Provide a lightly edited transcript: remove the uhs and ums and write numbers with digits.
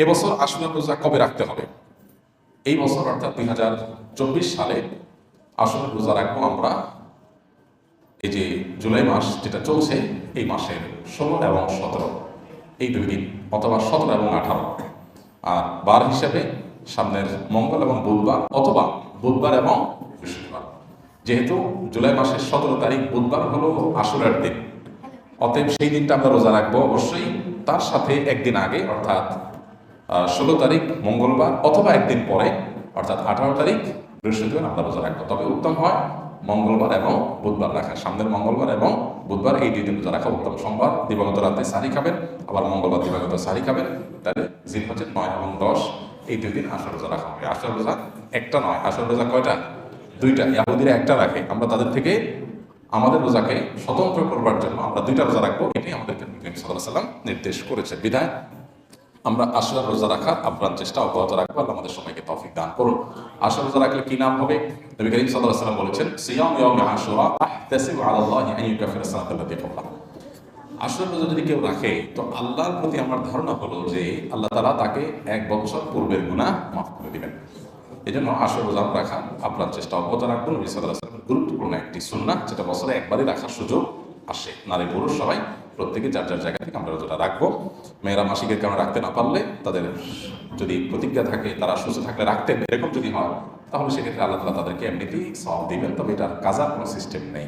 এবছর আশুরার রোজা কবে রাখতে হবে? এই বছর অর্থাৎ 2024 সালে আশুরার রোজা রাখবো আমরা এই যে জুলাই মাস যেটা চলছে এই মাসের 16 এবং 17 এই 2 দিন, অথবা 17 এবং 18। আর বার হিসেবে সামনের মঙ্গল এবং বুধবার, অথবা বুধবার এবং বৃহস্পতিবার। যেহেতু জুলাই মাসের 17 তারিখ বুধবার হলো আশুরার দিন, অতএব সেই দিনটা আমরা রোজা রাখবো অবশ্যই। তার সাথে একদিন আগে অর্থাৎ 16 তারিখ মঙ্গলবার, অথবা একদিন পরে অর্থাৎ 18 তারিখ বৃহস্পতিবার আমরা রোজা রাখবো। তবে উত্তম হয় মঙ্গলবার এবং বুধবার রাখা, সামনের মঙ্গলবার এবং বুধবার এই 2 দিন রোজা রাখা উত্তম। সোমবার দিবাগত রাতে সারি খাবেন, আবার মঙ্গলবার দিবাগত সারি খাবেন। তাহলে জিলহজের 9 এবং 10 এই 2 দিন আসর রোজা রাখা হবে। আসর রোজা একটা নয়, আসর রোজা কয়টা? 2টা। ইয়াহুদিরা একটা রাখে, আমরা তাদের থেকে আমাদের রোজাকে স্বতন্ত্র করবার জন্য আমরা 2টা রোজা রাখবো, এটাই আমাদেরকে নবী করিম সাল্লাল্লাহু আলাইহি ওয়াসাল্লাম নির্দেশ করেছে। বিধায় আমরা আশুরার রোজা রাখার আপ্রাণ চেষ্টা অব্যাহত রাখবো। আল্লাহ আমাদের সবাইকে তৌফিক দান করুন। আশুরা রোজা রাখলে কি নাম হবে? নবী করিম সাল্লাল্লাহু আলাইহি ওয়াসাল্লাম বলেছেন, সিয়াম ইয়াউমি আশুরা আহতাসিবু আলাল্লাহি আন ইউকাফিরা সানাতাল লাতী ক্বাবলাহা। আশুরা রোজা যদি কেউ রাখে তো আল্লাহর প্রতি আমার ধারণা হলো যে আল্লাহ তাআলা তাকে 1 বছর পূর্বের গুনাহ মাফ করে দিবেন। এজন্য আশুরা রোজা রাখা আপ্রাণ চেষ্টা অব্যাহত রাখবো। নবী সাল্লাল্লাহু আলাইহি ওয়াসাল্লামের গুরুত্বপূর্ণ একটি সুন্নাহ, যেটা বছরে একবারই রাখার সুযোগ আসে। নারী পুরুষ সবাই প্রত্যেকে যার যার জায়গা থেকে আমরা রোজাটা রাখবো। মেয়েরা মাসিকের কারণে রাখতে না পারলে, তাদের যদি প্রতিজ্ঞা থাকে তারা সুস্থ থাকলে রাখতেন, এরকম যদি হয় তাহলে সেক্ষেত্রে আল্লাহ তাআলা তাদেরকে এমনিতেই সওয়াব দিবেন। তবে এটার কাজার কোনো সিস্টেম নেই।